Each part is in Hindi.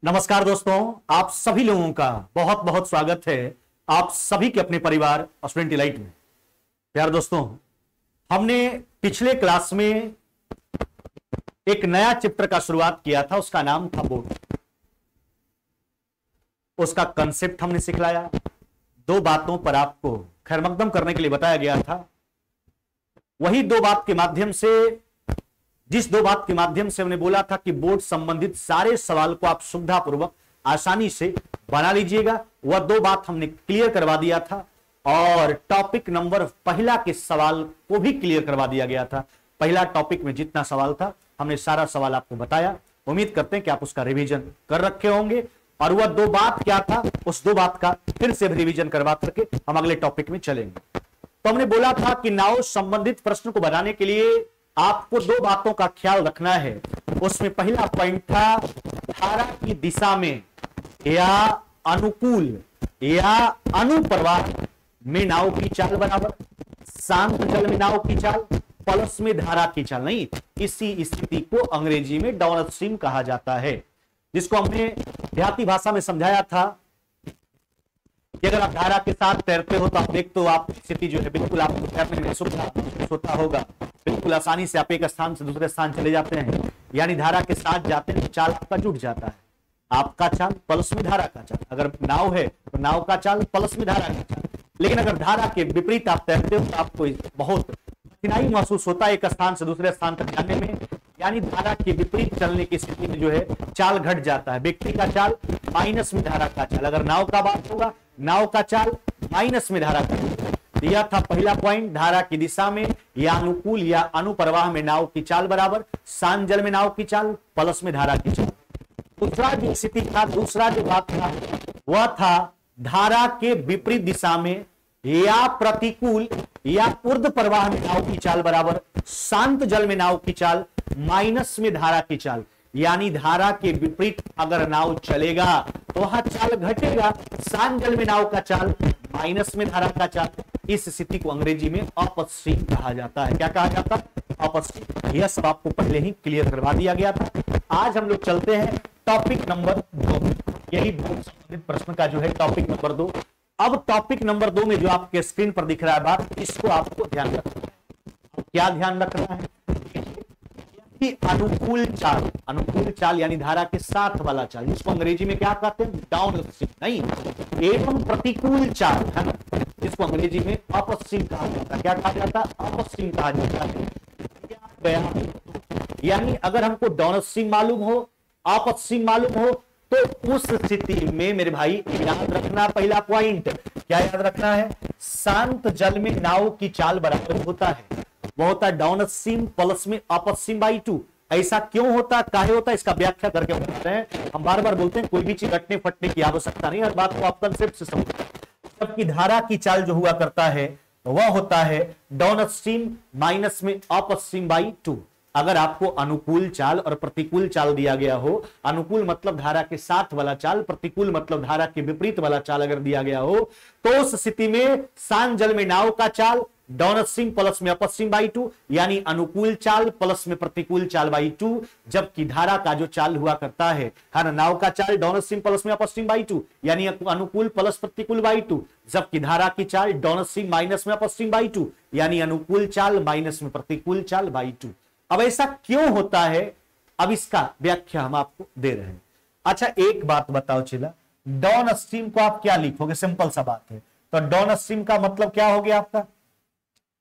नमस्कार दोस्तों, आप सभी लोगों का बहुत बहुत स्वागत है आप सभी के अपने परिवार स्टूडेंट इलाइट में। प्यार दोस्तों, हमने पिछले क्लास में एक नया चैप्टर का शुरुआत किया था, उसका नाम था बोर्ड। उसका कंसेप्ट हमने सिखलाया, दो बातों पर आपको खैरमकदम करने के लिए बताया गया था। वही दो बात के माध्यम से जिस दो बात के माध्यम से हमने बोला था कि बोर्ड संबंधित सारे सवाल को आप सुविधापूर्वक आसानी से बना लीजिएगा, वह दो बात हमने क्लियर करवा दिया था और टॉपिक नंबर पहला के सवाल को भी क्लियर करवा दिया गया था। पहला टॉपिक में जितना सवाल था हमने सारा सवाल आपको बताया। उम्मीद करते हैं कि आप उसका रिवीजन कर रखे होंगे और वह दो बात क्या था, उस दो बात का फिर से रिवीजन करवा करके हम अगले टॉपिक में चलेंगे। तो हमने बोला था कि नाव संबंधित प्रश्न को बनाने के लिए आपको दो बातों का ख्याल रखना है। उसमें पहला पॉइंट था धारा की दिशा में या अनुकूल या अनुप्रवाह में नाव की चाल बराबर शांत जल में नाव की चाल प्लस में धारा की चाल। नहीं, इसी स्थिति को अंग्रेजी में डाउन स्ट्रीम कहा जाता है, जिसको हमने देहाती भाषा में समझाया था कि अगर आप धारा के साथ तैरते हो तो आप देखते हो आप स्थिति जो है बिल्कुल आपको तैरने में सुविधा होता होगा, बिल्कुल आसानी से आप एक स्थान से दूसरे स्थान चले जाते हैं। यानी धारा के साथ जाते हैं, चाल आपका जुट जाता है, आपका चाल प्लस में धारा का चाल। अगर नाव है तो नाव का चाल प्लस में धारा का चाल। लेकिन अगर धारा के विपरीत आप तैरते हो तो आपको बहुत कठिनाई महसूस होता है एक स्थान से दूसरे स्थान तक जाने में। यानी धारा के विपरीत चलने की स्थिति में जो है चाल घट जाता है, व्यक्ति का चाल माइनस में धारा का चाल। अगर नाव का बात होगा, नाव का चाल माइनस में धारा का चाल। यह था पहला पॉइंट, धारा की दिशा में या अनुकूल या अनुप्रवाह में नाव की चाल बराबर शांत जल में नाव की चाल प्लस में धारा की चाल। दूसरा जो स्थिति था, दूसरा जो बात था वह था धारा के विपरीत दिशा में या प्रतिकूल या ऊर्ध्व प्रवाह में नाव की चाल बराबर शांत जल में नाव की चाल माइनस में धारा की चाल। यानी धारा के विपरीत अगर नाव चलेगा तो वहां चाल घटेगा, शांत जल में नाव का चाल माइनस में धारा का चाल। इस स्थिति को अंग्रेजी में अपस्ट्रीम कहा जाता है। क्या कहा जाता है? अपस्ट्रीम। यह सब आपको पहले ही क्लियर करवा दिया गया था। आज हम लोग चलते हैं टॉपिक नंबर 2, यही बोर्ड संबंधित प्रश्न का जो है टॉपिक नंबर 2। अब टॉपिक नंबर 2 में जो आपके स्क्रीन पर दिख रहा है बात, इसको आपको ध्यान रखना है। क्या ध्यान रखना है? अनुकूल चाल, अनुकूल चाल यानी धारा के साथ वाला चाल, जिसको अंग्रेजी में क्या कहते हैं? Down stream. नहीं, एवं प्रतिकूल चाल है ना, जिसको अंग्रेजी में अपस्ट्रीम कहा जाता है। क्या कहा जाता है? अपस्ट्रीम कहा जाता है। यानी अगर हमको डाउन स्ट्रीम मालूम हो, अपस्ट्रीम मालूम हो, तो उस स्थिति में मेरे भाई याद रखना, पहला पॉइंट क्या याद रखना है? शांत जल में नाव की चाल बराबर होता है, वो होता है डाउन स्ट्रीम प्लस में अप स्ट्रीम बाई 2। ऐसा क्यों होता, काहे होता, इसका व्याख्या करके बताते हैं। हम बार बार बोलते हैं कोई भी चीज रटने फटने की आवश्यकता नहीं, हर बात को आप कंसेप्ट से समझो। जबकि धारा की चाल जो हुआ करता है वह होता है डाउन स्ट्रीम माइनस में अप स्ट्रीम बाई 2। अगर आपको अनुकूल चाल और प्रतिकूल चाल दिया गया हो, अनुकूल मतलब धारा के साथ वाला चाल, प्रतिकूल मतलब धारा के विपरीत वाला चाल अगर दिया गया हो, तो उस स्थिति में शांत जल में नाव का चाल डाउन स्ट्रीम प्लस में अप स्ट्रीम बाई 2, यानी अनुकूल चाल प्लस में प्रतिकूल चाल बाई 2। जबकि धारा का जो चाल हुआ करता है ना, नाव का चाल डाउन स्ट्रीम प्लस में अप स्ट्रीम बाई 2 यानी अनुकूल प्लस प्रतिकूल बाई 2। जबकि धारा की चाल डाउन स्ट्रीम माइनस में अप स्ट्रीम बाई 2 यानी अनुकूल चाल माइनस में प्रतिकूल चाल बाई 2। अब ऐसा क्यों होता है, अब इसका व्याख्या हम आपको दे रहे हैं। अच्छा एक बात बताओ चिला, डाउन स्ट्रीम को आप क्या लिखोगे? सिंपल सा बात है। तो डाउन स्ट्रीम का मतलब क्या हो गया आपका?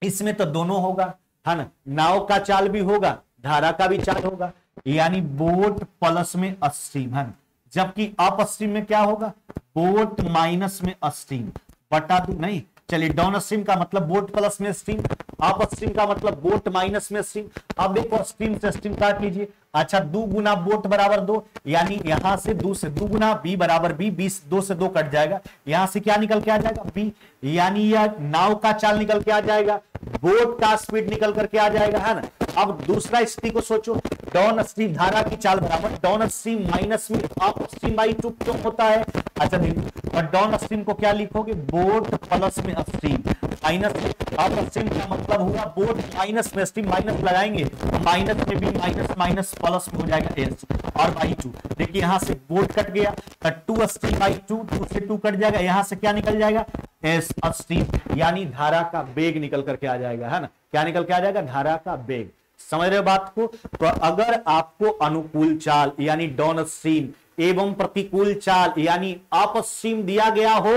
इसमें तो दोनों होगा, है ना, नाव का चाल भी होगा, धारा का भी चाल होगा, यानी बोट प्लस में स्ट्रीम है। जबकि अप स्ट्रीम में क्या होगा? बोट माइनस में स्ट्रीम बटा 2। नहीं, चलिए डाउन स्ट्रीम का मतलब बोट प्लस में स्ट्रीम, अप स्ट्रीम का मतलब बोट माइनस में स्ट्रीम। अब देखो स्ट्रीम से स्ट्रीम काट लीजिए। अच्छा, 2 गुना बोट बराबर 2, यानी यहां से 2 से 2 गुना बी बराबर बी, 2 से 2 कट जाएगा, यहां से क्या निकल के आ जाएगा? बी। यानी यह नाव का चाल निकल के आ जाएगा, बोट का स्पीड निकल करके आ जाएगा, है ना। अब दूसरा स्थिति को सोचो, डाउन स्ट्रीम धारा की चाल बराबर डाउन स्ट्रीम माइनस में अप स्ट्रीम बाई 2 क्यों होता है? अच्छा देखो, और डाउन स्ट्रीम को क्या लिखोगे? बोट प्लस में स्ट्रीम। माइनस अपस्ट्रीम का मतलब हुआ बोट माइनस में स्ट्रीम माइनस लगाएंगे, माइनस में भी माइनस माइनस प्लस में हो जाएगा एस और बाई 2। देखिए यहां से बोट कट गया तो 2 स्ट्रीम बाई 2, 2 से 2 कट जाएगा, यहां से क्या निकल जाएगा एस स्ट्रीम, यानी धारा का वेग निकल करके आ जाएगा, है ना। क्या निकल के आ जाएगा? धारा का वेग। समझ रहे हो बात को? तो अगर आपको अनुकूल चाल यानी डाउन स्ट्रीम एवं प्रतिकूल चाल यानी अपस्ट्रीम दिया गया हो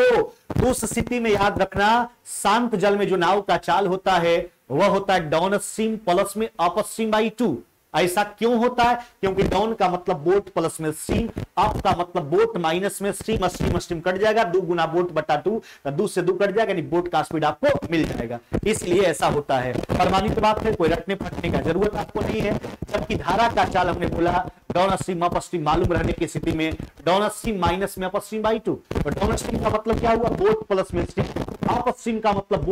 तो उस स्थिति में याद रखना शांत जल में जो नाव का चाल होता है वह होता है डाउन स्ट्रीम प्लस में अपस्ट्रीम बाई 2। ऐसा क्यों होता है? क्योंकि डाउन का मतलब बोट प्लस में स्ट्रीम, अप का मतलब बोट माइनस में स्ट्रीम, स्ट्रीम स्ट्रीम कट जाएगा, 2 गुना बोट बटा 2, 2 से 2 कट जाएगा, यानी बोट का स्पीड आपको मिल जाएगा। इसलिए ऐसा होता है। प्रमाणित बात है, कोई रटने पटने का जरूरत आपको नहीं है। जबकि धारा का चाल हमने बोला डाउन स्ट्रीम अप स्ट्रीम मालूम रहने की स्थिति में डाउन स्ट्रीम माइनस में अप स्ट्रीम बाई 2। तो डाउन स्ट्रीम का मतलब क्या हुआ? बोट प्लस में स्ट्रीम, अप स्ट्रीम का मतलब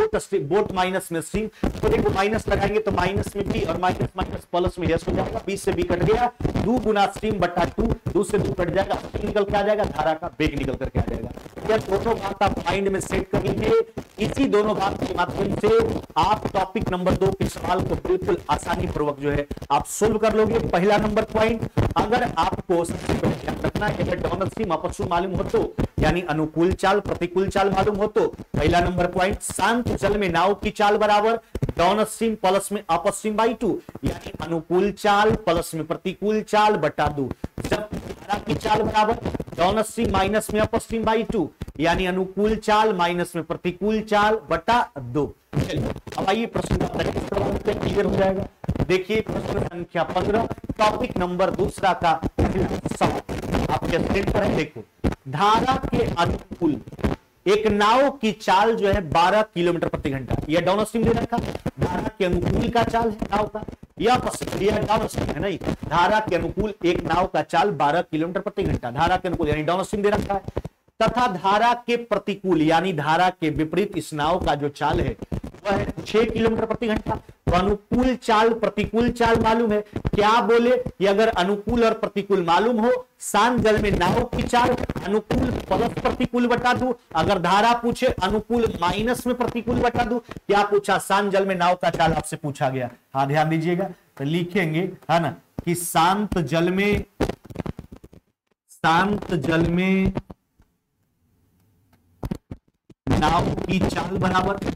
बोट माइनस में स्ट्रीम। तो देखो माइनस लगाएंगे तो माइनस में भी और माइनस माइनस प्लस में यस हो जाएगा, 20 से बी कट गया, 2 गुना स्ट्रीम बटा 2, 2 से 2 कट जाएगा, निकल के आ जाएगा, धारा का वेग निकल करके आ जाएगा। यह दोनों बात आप माइंड में सेट कर लीजिए। इसी दोनों बात के माध्यम से आप टॉपिक नंबर 2 के सवाल को बिल्कुल आसानी पूर्वक जो है आप सोल्व कर लोगे। पहला नंबर पॉइंट, अगर आपको सबसे पहले ध्यान रखना है अगर डाउन स्ट्रीम अप स्ट्रीम मालूम हो तो यानी अनुकूल चाल प्रतिकूल चाल मालूम हो तो पहला नंबर पॉइंट, शांत जल में नाव की चाल बराबर डाउन स्ट्रीम प्लस में अप स्ट्रीम बाई 2 यानी अनुकूल चाल प्लस में प्रतिकूल चाल बटा 2। जब धारा की चाल बराबर डाउन स्ट्रीम माइनस में अप स्ट्रीम बाई 2 यानी अनुकूल चाल माइनस में प्रतिकूल चाल बटा 2। चलिए अब आइए प्रश्न का क्लियर हो जाएगा। देखिए प्रश्न संख्या 15 टॉपिक नंबर 2 का सवाल आपके स्क्रीन पर है। देखो, धारा के अनुकूल एक नाव की चाल जो है 12 किलोमीटर प्रति घंटा, यह डाउन स्ट्रीम दे रखा। धारा के अनुकूल का चाल है नाव का, यह डाउन स्ट्रीम है नहीं। धारा के अनुकूल एक नाव का चाल 12 किलोमीटर प्रति घंटा, धारा के अनुकूल यानी डाउन स्ट्रीम दे रखा है। तथा धारा के प्रतिकूल यानी धारा के विपरीत इस नाव का जो चाल है वह है 6 किलोमीटर प्रति घंटा। तो अनुकूल चाल प्रतिकूल चाल मालूम है। क्या बोले कि अगर अनुकूल और प्रतिकूल मालूम हो, शांत जल में नाव की चाल अनुकूल प्लस प्रतिकूल बटा दूं। अगर धारा पूछे अनुकूल माइनस में प्रतिकूल बटा दूं। क्या पूछा? शांत जल में नाव का चाल आपसे पूछा गया। हाँ ध्यान दीजिएगा, तो लिखेंगे है ना कि शांत जल में नाव की चाल बराबर,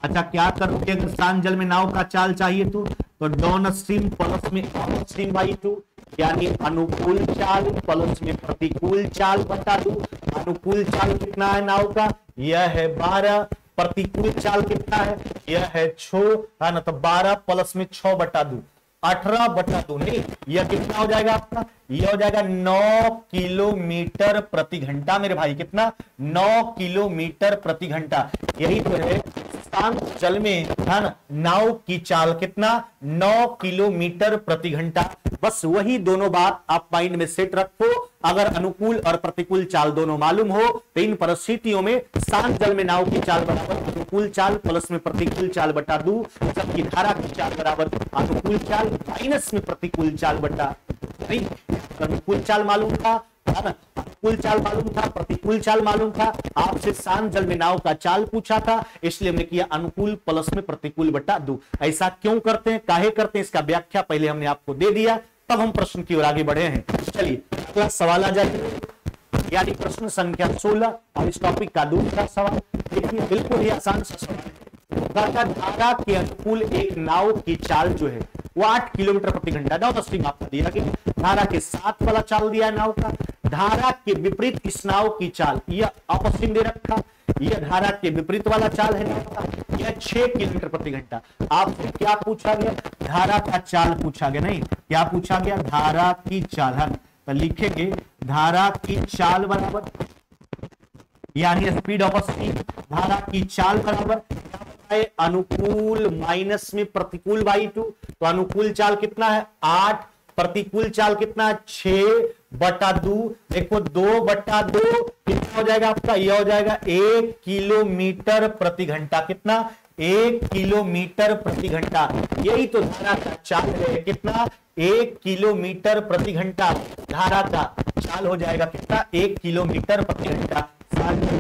अच्छा क्या करोगे अगर शांत जल में नाव का चाल चाहिए तो डाउन स्ट्रीम प्लस में अप स्ट्रीम बाई 2 यानी अनुकूल चाल प्लस में प्रतिकूल चाल बटा 2। अनुकूल चाल कितना है नाव का? यह है 12, प्रतिकूल चाल कितना है? यह है 6, है ना। तो 12 प्लस में 6 बटा 2 18 बटा 2, नहीं यह कितना हो जाएगा आपका? यह हो जाएगा 9 किलोमीटर प्रति घंटा मेरे भाई। कितना? 9 किलोमीटर प्रति घंटा। यही तो है शांत जल में है ना नाव की चाल कितना? 9 किलोमीटर प्रति घंटा। बस वही दोनों बात आप माइंड में सेट रखो। अगर अनुकूल और प्रतिकूल चाल दोनों मालूम हो तो इन परिस्थितियों में शांत जल में नाव की चाल बराबर अनुकूल चाल प्लस में प्रतिकूल चाल बटा 2, जबकि धारा की चाल बराबर अनुकूल चाल माइनस में प्रतिकूल चाल बटा। नहीं, अनुकूल चाल मालूम था, है ना, अनुकूल चाल मालूम था, प्रतिकूल चाल मालूम था। आपसे शांत जल में नाव का चाल पूछा था, इसलिए हमने किया अनुकूल प्लस में प्रतिकूल बटा 2। ऐसा क्यों करते हैं, काहे करते हैं, इसका व्याख्या पहले हमने आपको दे दिया। तब हम प्रश्न की ओर आगे बढ़े हैं। चलिए अगला सवाल आ जाए, यानी प्रश्न संख्या 16 और इस टॉपिक का दूसरा सवाल। देखिए बिल्कुल ही आसान सा सवाल है। धारा के अनुकूल एक नाव की चाल जो है वो 8 किलोमीटर प्रति घंटा डाउन स्ट्रीम आपको दिया गया। धारा के साथ वाला चाल दिया है नाव का। धारा के विपरीत इस नाव की चाल, यह अप स्ट्रीम दे रखा, यह धारा के विपरीत वाला चाल है नाव का, यह 6 किलोमीटर प्रति घंटा। आपसे क्या पूछा गया? धारा का चाल पूछा गया। नहीं, क्या पूछा गया? धारा की चाल है। तो लिखेंगे धारा की चाल बराबर यानी स्पीड ऑफ स्ट्रीम, धारा की चाल बराबर अनुकूल माइनस में प्रतिकूल बाई 2। तो अनुकूल चाल कितना है? 8, प्रतिकूल चाल कितना है? 6 बटा 2। देखो 2 बटा 2 कितना हो जाएगा आपका? यह हो जाएगा 1 किलोमीटर प्रति घंटा। कितना? 1 किलोमीटर प्रति घंटा। यही तो धारा का चाल है। कितना? 1 किलोमीटर प्रति घंटा धारा का चाल हो जाएगा। कितना? 1 किलोमीटर प्रति घंटा।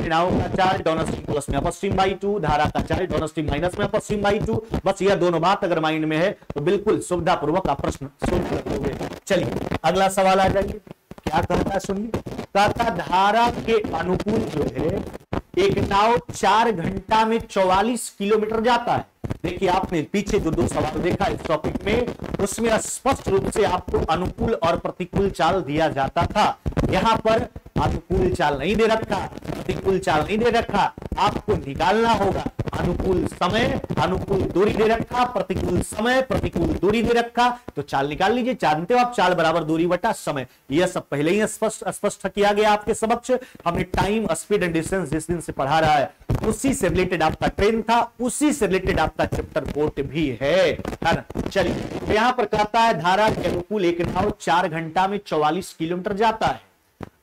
में नाव का चार्ज डाउन स्ट्रीम प्लस में अपर स्ट्रीम बाई 2, धारा का चार्ज डाउन स्ट्रीम माइनस में अपर स्ट्रीम बाई 2। बस यह दोनों बात अगर माइंड में है तो बिल्कुल सुविधा पूर्वक आप प्रश्न सोल्व कर दोगे। चलिए अगला सवाल आ जाइए, क्या कहता है सुनिए। कहता धारा के अनुकूल जो है एक नाव 4 घंटा में 44 किलोमीटर जाता है। देखिए आपने पीछे जो 2 सवाल देखा इस टॉपिक में, उसमें स्पष्ट रूप से आपको अनुकूल और प्रतिकूल चाल दिया जाता था। यहां पर अनुकूल चाल नहीं दे रखा, प्रतिकूल चाल नहीं दे रखा, आपको निकालना होगा। अनुकूल समय, अनुकूल दूरी दे रखा, प्रतिकूल समय, प्रतिकूल दूरी दे रखा, तो चाल निकाल लीजिए। जानते हो आप चाल बराबर दूरी बटा समय, यह सब पहले ही स्पष्ट किया गया आपके समक्ष। हमने टाइम, स्पीड एंड डिस्टेंस जिस दिन से पढ़ा रहा है उसी से रिलेटेड आपका ट्रेन था, उसी से रिलेटेड आपका चैप्टर कोर्ट भी है ना। चलिए तो यहां पर कहता है धारा के अनुकूल एक नाव 4 घंटा में 44 किलोमीटर जाता है।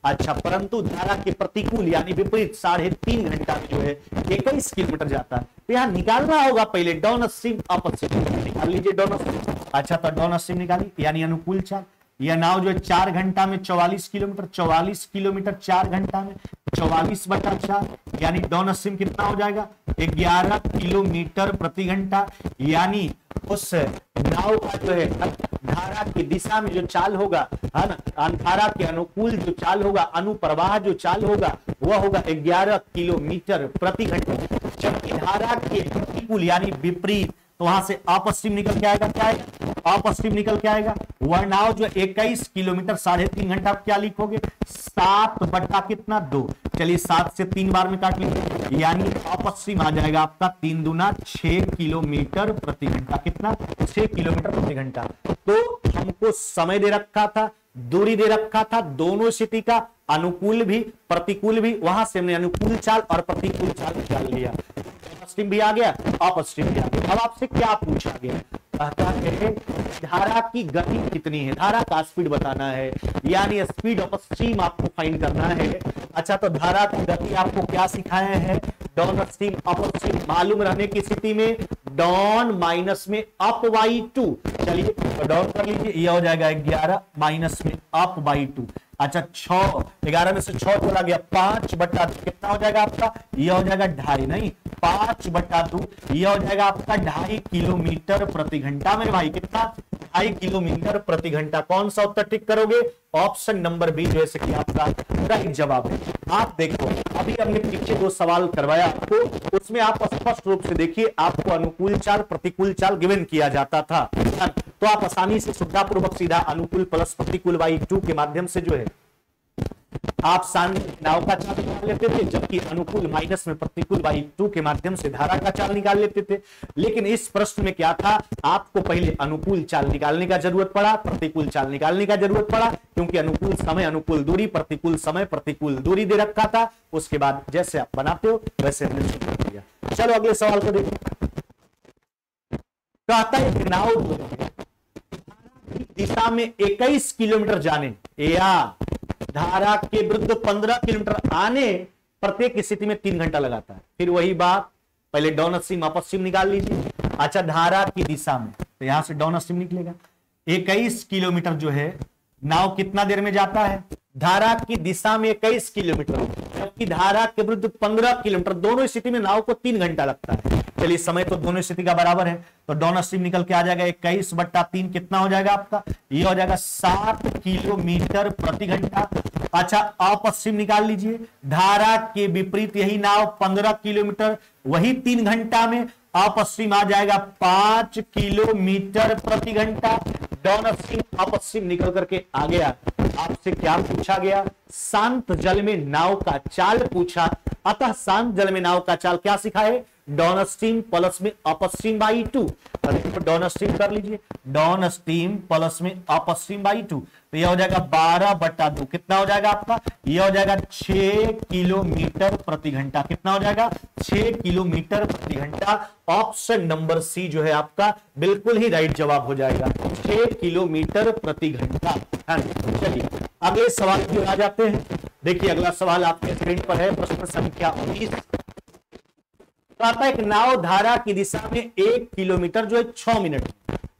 अच्छा, परंतु धारा के प्रतिकूल यानी विपरीत 3.5 घंटा में जो है 21 किलोमीटर जाता है। तो यहां निकालना होगा पहले डाउन स्ट्रीम अपर स्ट्रीम, निकाल लीजिए डाउन स्ट्रीम। अच्छा तो डाउन स्ट्रीम निकालिए यानी अनुकूल चाल। यह नाव जो है 4 घंटा में 44 किलोमीटर, 44 किलोमीटर 4 घंटा में 44 बटा 4 यानी डाउन स्ट्रीम कितना हो जाएगा 11 किलोमीटर प्रति घंटा। यानी उस नाव का जो है धारा की दिशा में जो चाल होगा है ना, धारा के अनुकूल जो चाल होगा, अनुप्रवाह जो चाल होगा वह होगा 11 किलोमीटर प्रति घंटा। जबकि धारा के प्रतिकूल यानी विपरीत, तो वहां से अपस्ट्रीम निकल के आएगा, क्या आएगा अपस्ट्रीम निकल के आएगा। वह नाव जो 21 किलोमीटर 3.5 घंटा, क्या लिखोगे 7 बटा कितना 2। चलिए 7 से 3 बार में काट लीजिए यानी अपस्ट्रीम आ जाएगा आपका 3 दूना 6 किलोमीटर प्रति घंटा। कितना 6 किलोमीटर प्रति घंटा। तो हमको समय दे रखा था, दूरी दे रखा था, दोनों स्थिति का अनुकूल भी प्रतिकूल भी, वहां से हमने अनुकूल चाल और प्रतिकूल चाल निकाल लिया। स्ट्रीम भी आ गया, अप स्ट्रीम भी आ गया। अब आपसे क्या पूछा गया, कहता है धारा की गति कितनी है, धारा का स्पीड बताना है यानी स्पीड ऑफ स्ट्रीम आपको फाइंड करना है। अच्छा तो धारा की गति आपको क्या सिखाया है, डाउन स्ट्रीम अप स्ट्रीम मालूम रहने की स्थिति में डाउन माइनस में अप बाई 2। चलिए तो डाउन कर लीजिए, यह हो जाएगा 11 माइनस में अप बाई 2। अच्छा 6, 11 में से 6 चला गया 5 बटा 2 कितना हो जाएगा आपका, यह हो जाएगा 2.5 नहीं 5 बटा 2, यह हो जाएगा आपका 2.5 किलोमीटर प्रति घंटा। मेरे भाई कितना 2.5 किलोमीटर प्रति घंटा। कौन सा उत्तर टिक करोगे, ऑप्शन नंबर बी जैसे कि आपका राइट जवाब है। आप देखो अभी हमने पीछे 2 सवाल करवाया आपको, उसमें आप स्पष्ट रूप से देखिए आपको अनुकूल चाल प्रतिकूल चाल गिवन किया जाता था, तो आप आसानी से सुविधापूर्वक सीधा अनुकूल प्लस प्रतिकूल बाई 2 के माध्यम से जो है आप नाव का चाल निकाल लेते थे, जबकि अनुकूल माइनस में प्रतिकूल बाई 2 के माध्यम से धारा का चाल निकाल लेते थे। लेकिन इस प्रश्न में क्या था, आपको पहले अनुकूल चाल निकालने का जरूरत पड़ा, प्रतिकूल चाल निकालने का जरूरत पड़ा, क्योंकि अनुकूल समय अनुकूल दूरी, प्रतिकूल समय प्रतिकूल दूरी दे रखा था। उसके बाद जैसे आप बनाते हो वैसे हमने शुरू कर दिया। चलो अगले सवाल को देखो। कहता है नाव दिशा में 21 किलोमीटर जाने या धारा के विरुद्ध 15 किलोमीटर आने, प्रत्येक स्थिति में 3 घंटा लगाता है। फिर वही बात, पहले डाउन स्ट्रीम अप स्ट्रीम निकाल लीजिए। अच्छा धारा की दिशा में, तो यहां से डाउन स्ट्रीम निकलेगा 21 किलोमीटर जो है नाव कितना देर में जाता है, धारा की दिशा में 21 किलोमीटर, जबकि धारा के विरुद्ध 15 किलोमीटर, दोनों स्थिति में नाव को 3 घंटा लगता है। चलिए समय तो दोनों स्थिति का बराबर है, तो डाउन स्ट्रीम निकल के आ जाएगा 21 बट्टा 3 कितना हो जाएगा आपका, ये हो जाएगा 7 किलोमीटर प्रति घंटा। अच्छा अप स्ट्रीम निकाल लीजिए, धारा के विपरीत यही नाव 15 किलोमीटर, वही 3 घंटा में, अप स्ट्रीम आ जाएगा 5 किलोमीटर प्रति घंटा। डाउन स्ट्रीम अप स्ट्रीम निकल करके आ गया। आपसे क्या पूछा गया, शांत जल में नाव का चाल पूछा। अतः शांत जल में नाव का चाल क्या सिखाए, डाउन स्ट्रीम प्लस में up stream by 2। Down stream कर लीजिए, डाउन स्ट्रीम प्लस में अप स्ट्रीम बाई 2, तो यह हो जाएगा 12 बटा 2 कितना हो जाएगा आपका, यह हो जाएगा 6 किलोमीटर प्रति घंटा। कितना हो जाएगा 6 किलोमीटर प्रति घंटा। ऑप्शन नंबर सी जो है आपका बिल्कुल ही राइट जवाब हो जाएगा, 6 किलोमीटर प्रति घंटा। चलिए अगले सवाल की ओर आ जाते हैं। देखिए अगला सवाल आपके स्क्रीन पर है, प्रश्न संख्या 19। कहता है एक नाव धारा की दिशा में 1 किलोमीटर जो है 6 मिनट,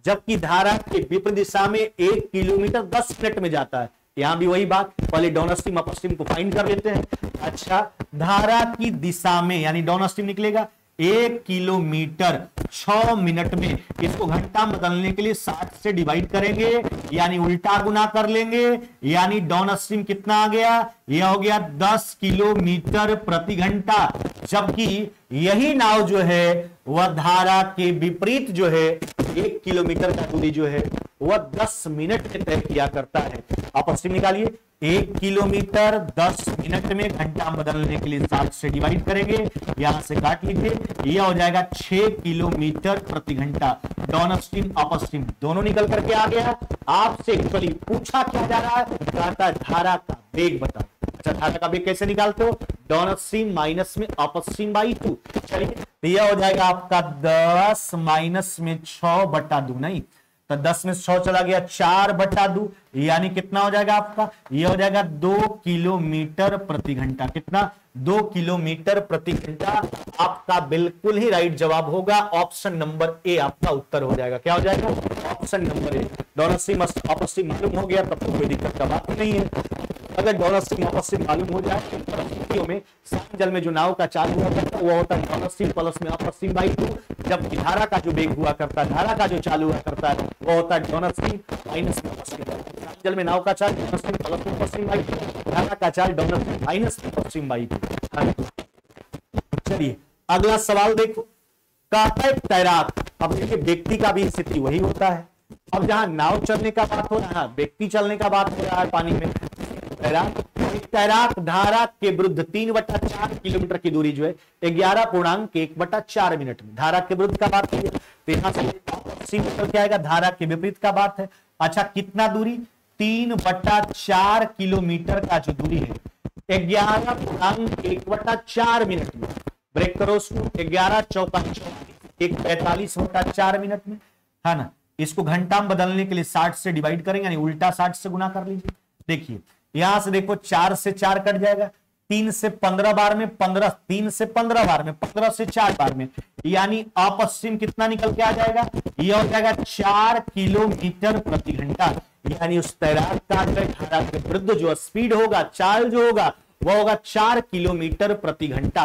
जबकि धारा के विपरीत दिशा में 1 किलोमीटर 10 मिनट में जाता है। यहां भी वही बात, पहले डाउनस्ट्रीम अपस्ट्रीम को फाइंड कर लेते हैं। अच्छा, धारा की दिशा में यानी डाउनस्ट्रीम निकलेगा 1 किलोमीटर 6 मिनट में। इसको घंटा में बदलने के लिए 60 से डिवाइड करेंगे यानी उल्टा गुना कर लेंगे, यानी डाउनस्ट्रीम कितना आ गया, यह हो गया 10 किलोमीटर प्रति घंटा। जबकि यही नाव जो है वह धारा के विपरीत जो है 1 किलोमीटर का दूरी जो है वह 10 मिनट में तय किया करता है। अपस्ट्रीम निकालिए, 1 किलोमीटर 10 मिनट में, घंटा बदलने के लिए 60 से डिवाइड करेंगे, यहां से काट लीजिए, यह हो जाएगा 6 किलोमीटर प्रति घंटा। डाउनस्ट्रीम अपस्ट्रीम दोनों निकल करके आ गया। आपसे एक्चुअली पूछा क्या जा रहा है, कहता है धारा का वेग बताओ। अच्छा, धारा का वेग कैसे निकालते हो, डाउनस्ट्रीम माइनस में अपस्ट्रीम बाई 2। चलिए, यह हो जाएगा आपका 10 माइनस में 6/2, नहीं तो 10 में 6 चला गया, 4/2, यानी कितना हो जाएगा आपका, यह हो जाएगा 2 किलोमीटर प्रति घंटा। कितना, 2 किलोमीटर प्रति घंटा। आपका बिल्कुल ही राइट जवाब होगा ऑप्शन नंबर ए, आपका उत्तर हो जाएगा। क्या हो जाएगा, option number A. Downstream upstream मालूम हो गया तब तो कोई दिक्कत का बात नहीं है। अगर डाउनस्ट्रीम अपस्ट्रीम मालूम हो जाए तो परिस्थितियों में शांत जल में जो नाव का चाल हुआ करता है वो होता है डाउनस्ट्रीम प्लस में अपस्ट्रीम बाई 2, जबकि धारा का जो वेग हुआ करता है, धारा का जो चाल हुआ करता है वो होता है डाउनस्ट्रीम माइनस में अपस्ट्रीम। शांत जल में नाव का चाल डाउनस्ट्रीम प्लस में अपस्ट्रीम बाई 2, धारा का चाल डाउनस्ट्रीम माइनस में अपस्ट्रीम बाई 2। चलिए अगला सवाल देखो, कहता है तैराक। अब देखिए व्यक्ति का भी स्थिति वही होता है। अब जहां नाव चलने का बात हो रहा है, व्यक्ति चलने का बात हो रहा है पानी में, तैराक धारा के विरुद्ध 3/4 किलोमीटर की दूरी जो है 11.1/4 मिनट में धारा के विरुद्ध का बात है। तो यहां से क्या आएगा, धारा के विपरीत का बात है। अच्छा, कितना दूरी, 3/4 किलोमीटर का जो दूरी है 11.1/4 मिनट में। ब्रेक करो उसको, 11 चौका 45/4 मिनट में, है ना। इसको घंटा में बदलने के लिए 60 से डिवाइड करेंगे यानी उल्टा 60 से गुना कर लीजिए। देखिए यहां से देखो 4 से 4 कट जाएगा, 3 से 15 बार में 15, 3 से 15 बार में 15 से 4 बार में, यानी अपस्ट्रीम कितना निकल के आ जाएगा, यह हो जाएगा 4 किलोमीटर प्रति घंटा। यानी उस तैराक का धारा के विरुद्ध जो स्पीड होगा, चाल जो होगा वह होगा 4 किलोमीटर प्रति घंटा।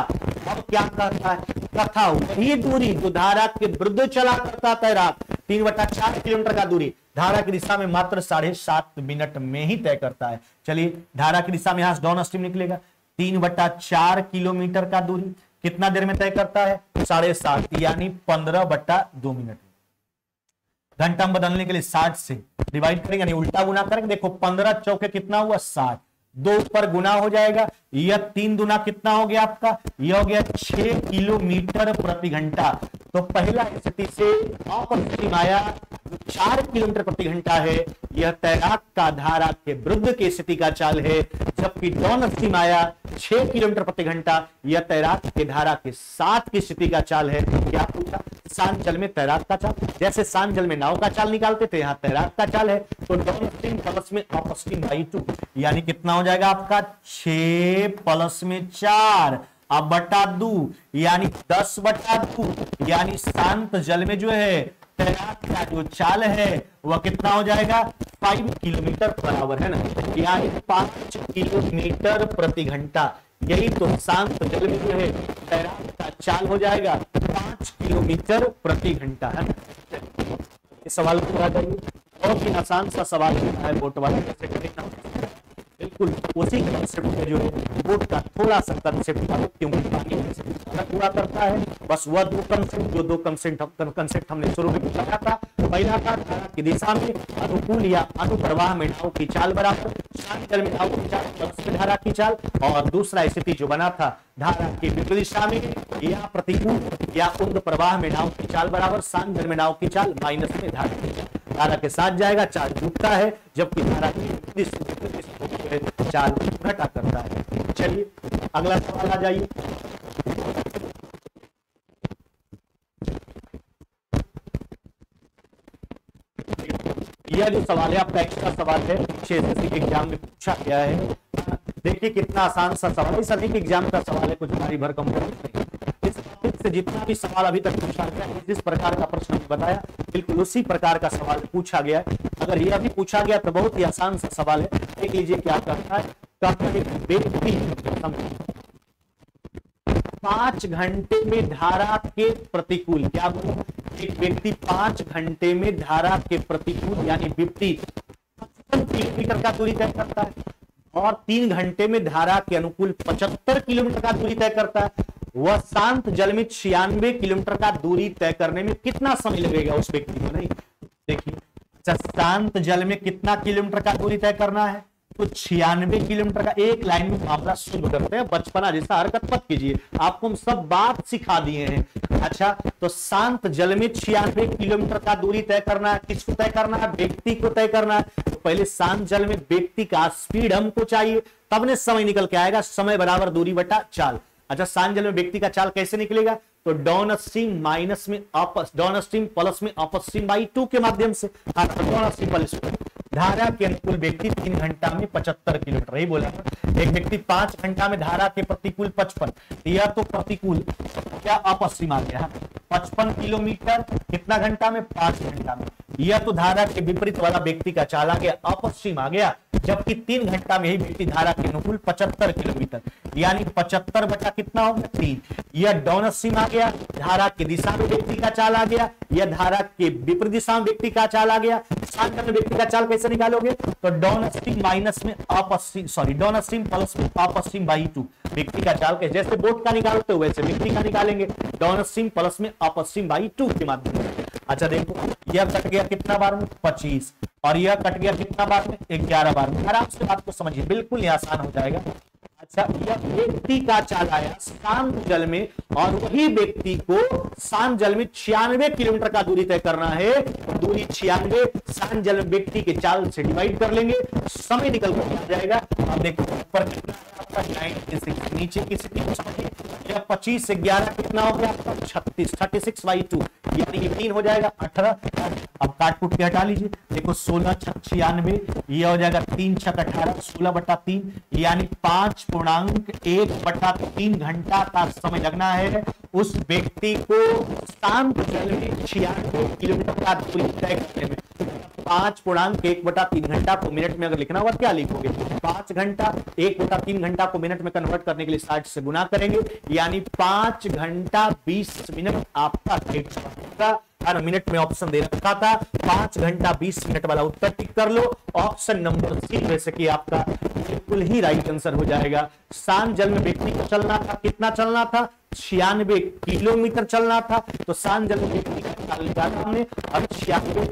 अब क्या करता है, तथा वही दूरी जो धारा के विरुद्ध चला करता तैराक 3/4 किलोमीटर का दूरी धारा की दिशा में मात्र 7.5 मिनट में ही तय करता है। चलिए धारा की दिशा में यहां डाउन स्ट्रीम निकलेगा, 3/4 किलोमीटर का दूरी कितना देर में तय करता है, 7.5 यानी 15/2 मिनट। घंटा में बदलने के लिए 60 से डिवाइड करेंगे यानी उल्टा गुना करेंगे। देखो 15 चौके कितना हुआ 60, 2 पर गुना हो जाएगा, यह 3 दुना कितना हो गया आपका, यह हो गया 6 किलोमीटर प्रति घंटा। तो पहला स्थिति से अपस्ट्रीम आया 4 किलोमीटर प्रति घंटा है, यह तैराक का धारा के विरुद्ध की स्थिति का चाल है। जबकि डाउन स्ट्रीम आया 6 किलोमीटर प्रति घंटा, यह तैराक के धारा के साथ की स्थिति का चाल है। क्या पूछा, शांत जल में तैराक का चाल, जैसे शांत जल में नाव का चाल निकालते थे यहाँ तैराक का चाल है। तो डाउन स्ट्रीम प्लस में अपस्ट्रीम बाई 2 यानी कितना हो जाएगा आपका 6 प्लस में 4 अब बटा 2 यानी 10/2 यानी शांत जल में जो है तैराक का जो चाल है वह कितना हो जाएगा 5 किलोमीटर बराबर है ना, यानी 5 किलोमीटर प्रति घंटा। यही तो शांत जल में जो है तैराक का चाल हो जाएगा 5 किलोमीटर प्रति घंटा है ना। इस सवाल को आ जाइए, बहुत ही आसान सा सवाल है बोट वाला, कैसे करें बिल्कुल उसी कंसेप्ट में जो है बोट का थोड़ा सा कंसेप्ट क्योंकि पानी पूरा करता है। बस वह दो कंसेप्ट हमने शुरू में बताया था। पहला था धारा की दिशा में अनुकूल या अनुप्रवाह में नाव की चाल बराबर शांत जल में नाव की चाल प्लस में धारा की चाल, और दूसरा स्थिति जो बना था धारा की विपरीत दिशा में या प्रतिकूल या उर्ध्व प्रवाह में नाव की चाल बराबर शांत जल में नाव की चाल माइनस में धारा की चाल। धारा के साथ जाएगा चाल डूबता है, जबकि धारा की चाल घटा करता है। चलिए अगला सवाल आ जाइए। यह जो सवाल है आपका एक्स्ट्रा सवाल है, 6 के एग्जाम में पूछा गया है। देखिए कितना आसान सा सवाल है, सभी के एग्जाम का सवाल है, कुछ भारी भरकम नहीं। इस टॉपिक से जितना भी सवाल अभी तक पूछा गया, जिस प्रकार का प्रश्न बताया बिल्कुल उसी प्रकार का सवाल पूछा गया है। अगर यह भी पूछा गया तो बहुत ही आसान सा सवाल है। देख लीजिए क्या करता है, कहता है व्यक्ति 5 घंटे में धारा के प्रतिकूल, क्या बोला, एक व्यक्ति 5 घंटे में धारा के प्रतिकूल यानी विपरीत 55 किलोमीटर का दूरी तय करता है और 3 घंटे में धारा के अनुकूल 75 किलोमीटर का दूरी तय करता है। वह शांत जल में 96 किलोमीटर का दूरी तय करने में कितना समय लगेगा उस व्यक्ति को? नहीं देखिए, शांत जल में कितना किलोमीटर का दूरी तय करना है? तो 96 किलोमीटर का। एक लाइन में मामला शुरू करते हैं, बचपना जैसा हरकत मत कीजिए, आपको हम सब बात सिखा दिए हैं। अच्छा, तो शांत जल में 96 किलोमीटर का दूरी तय करना है। किसको तय करना है? व्यक्ति को तय करना है। तो पहले शांत जल में व्यक्ति का स्पीड हमको चाहिए, तब ने समय निकल के आएगा, समय बराबर दूरी बटा चाल। अच्छा, शांत जल में व्यक्ति का चाल कैसे निकलेगा? तो डाउन स्ट्रीम माइनस में डाउन स्ट्रीम प्लस में अप स्ट्रीम बाई 2 के माध्यम से। डाउन स्ट्रीम प्लस धारा के अनुकूल व्यक्ति 3 घंटा में 75 किलोमीटर, यही बोला। एक व्यक्ति 5 घंटा में धारा के प्रतिकूल 55, यह तो प्रतिकूल क्या अप स्ट्रीम आ गया, 55 किलोमीटर कितना घंटा में? 5 घंटा में। यह तो धारा के विपरीत वाला व्यक्ति का चाल आ गया, अप स्ट्रीम आ गया, जबकि 3 घंटा में ही व्यक्ति धारा के अनुकूल 75 किलोमीटर यानी 75 बटा कितना होगा? 3। यह डाउन स्ट्रीम आ गया, धारा की दिशा में व्यक्ति का चाल आ गया, यह धारा के विपरीत दिशा में व्यक्ति का चाल आ गया। शांत जल में व्यक्ति का चाल कैसे निकालोगे? तो डाउन स्ट्रीम माइनस में up stream, sorry down stream plus में अप स्ट्रीम बाई 2। व्यक्ति का चाल के जैसे बोट का निकालते हो वैसे व्यक्ति का निकालेंगे, डाउन स्ट्रीम प्लस में अप स्ट्रीम बाई 2 के माध्यम से। अच्छा देखो, यह कट गया कितना बार में? 25, और यह कट गया कितना बार में? 11 बार में। आराम से बात को समझिए, बिल्कुल ही आसान हो जाएगा। अच्छा, यह व्यक्ति का चाल आया शांत जल में, और वही व्यक्ति को शांत जल में 96 किलोमीटर का दूरी तय करना है। दूरी 96 शांत जल में व्यक्ति के चाल से डिवाइड कर लेंगे, समय निकल कर आ जाएगा। अब देखो ऊपर कितना है आपका 96, नीचे की स्थिति समझिए, यह 25 से 11 कितना हो गया आपका? 36, 36 बाई 2 यानी 3 हो जाएगा 18। अब काट कुट के हटा लीजिए, देखो 16 छक 96, यह हो जाएगा 3 छक 18, 16 बटा 3 यानी 5.1/3 घंटा का समय लगना है उस व्यक्ति को शांत जल में 96 किलोमीटर का दूरी तय करने में। 5.1/3 घंटा को मिनट में अगर लिखना होगा क्या लिखोगे? 5 घंटा 1/3 घंटा को मिनट में कन्वर्ट करने के लिए 60 से गुना करेंगे, यानी 5 घंटा 20 मिनट आपका हर मिनट में ऑप्शन दे रखा था। 5 घंटा 20 मिनट वाला उत्तर टिक कर लो। ऑप्शन नंबर सी जैसे कि आपका बिल्कुल ही राइट आंसर हो जाएगा। शांत जल में व्यक्ति को चलना था, कितना चलना था? 96 किलोमीटर चलना था। तो शांत जल में व्यक्ति का चाल निकाला हमने और 96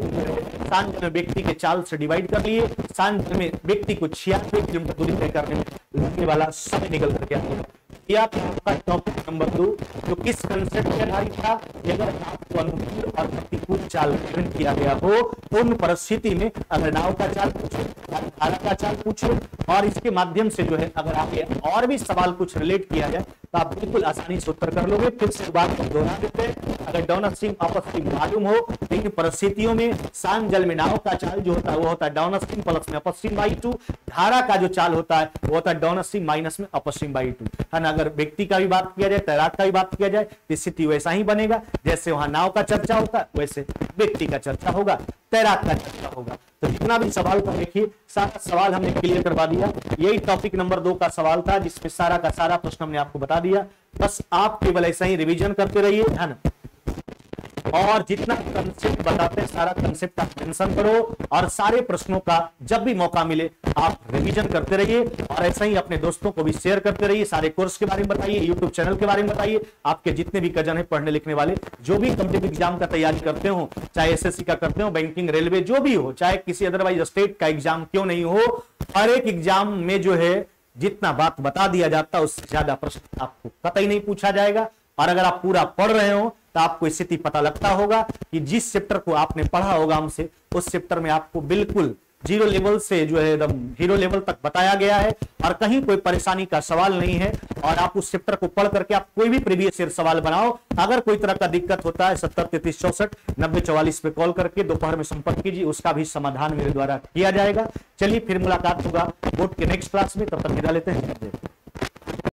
शांत जल में व्यक्ति के चाल से डिवाइड कर लिए। शांत जल में व्यक्ति को 96 किलोमीटर दूरी तय करने में लगने वाला समय निकल कर गया। यह आपका टॉपिक नंबर 2 जो किस कंसेप्ट पे आधारित था? अगर आपको अनुकूल और प्रतिकूल चाल गिवन किया गया हो, उन परिस्थिति में अगर नाव का चाल पूछे, धारा का चाल पूछे, और इसके माध्यम से जो है अगर आगे और भी सवाल कुछ रिलेट किया जाए तो आप बिल्कुल आसानी से उत्तर कर लोगे। फिर से बात को दोहरा देते हैं, अगर डाउन स्ट्रीम अप स्ट्रीम मालूम हो, इन परिस्थितियों में शांत जल में नाव का चाल जो होता है वो होता है डाउन स्ट्रीम प्लस में अप स्ट्रीम बाई 2। धारा का जो चाल होता है वो होता है डाउन स्ट्रीम माइनस में अप स्ट्रीम बाई 2, है ना। अगर व्यक्ति का भी बात किया जाए, तैराक का भी बात किया जाए तो स्थिति वैसा ही बनेगा। जैसे वहां नाव का चर्चा होता है वैसे व्यक्ति का चर्चा होगा, तैराक का चर्चा होगा। तो जितना भी सवाल था देखिए, सारा सवाल हमने क्लियर करवा दिया। यही टॉपिक नंबर 2 का सवाल था जिसमें सारा का सारा प्रश्न हमने आपको बता दिया। बस आप केवल ऐसा ही रिवीजन करते रहिए, है ना। और जितना कंसेप्ट बताते हैं सारा कंसेप्ट आप मेंशन करो, और सारे प्रश्नों का जब भी मौका मिले आप रिवीजन करते रहिए, और ऐसा ही अपने दोस्तों को भी शेयर करते रहिए। सारे कोर्स के बारे में बताइए, यूट्यूब चैनल के बारे में बताइए। आपके जितने भी कजन है पढ़ने लिखने वाले, जो भी कॉम्पिटिटिव एग्जाम का तैयारी करते हो, चाहे एसएससी का करते हो, बैंकिंग, रेलवे, जो भी हो, चाहे किसी अदरवाइज स्टेट का एग्जाम क्यों नहीं हो, हर एक एग्जाम में जो है जितना बात बता दिया जाता है उससे ज्यादा प्रश्न आपको कतई नहीं पूछा जाएगा। और अगर आप पूरा पढ़ रहे हो तो आपको स्थिति पता लगता होगा कि जिस चैप्टर को आपने पढ़ा होगा हमसे, उस चैप्टर में आपको बिल्कुल 0 लेवल से जो है एकदम हीरो लेवल तक बताया गया है, और कहीं कोई परेशानी का सवाल नहीं है। और आप उस चैप्टर को पढ़ करके आप कोई भी प्रीवियस ईयर सवाल बनाओ। अगर कोई तरह का दिक्कत होता है 70 33 64 90 44 पे कॉल करके दोपहर में संपर्क कीजिए, उसका भी समाधान मेरे द्वारा किया जाएगा। चलिए फिर मुलाकात होगा बोर्ड के नेक्स्ट क्लास में, तब तक विदा लेते हैं।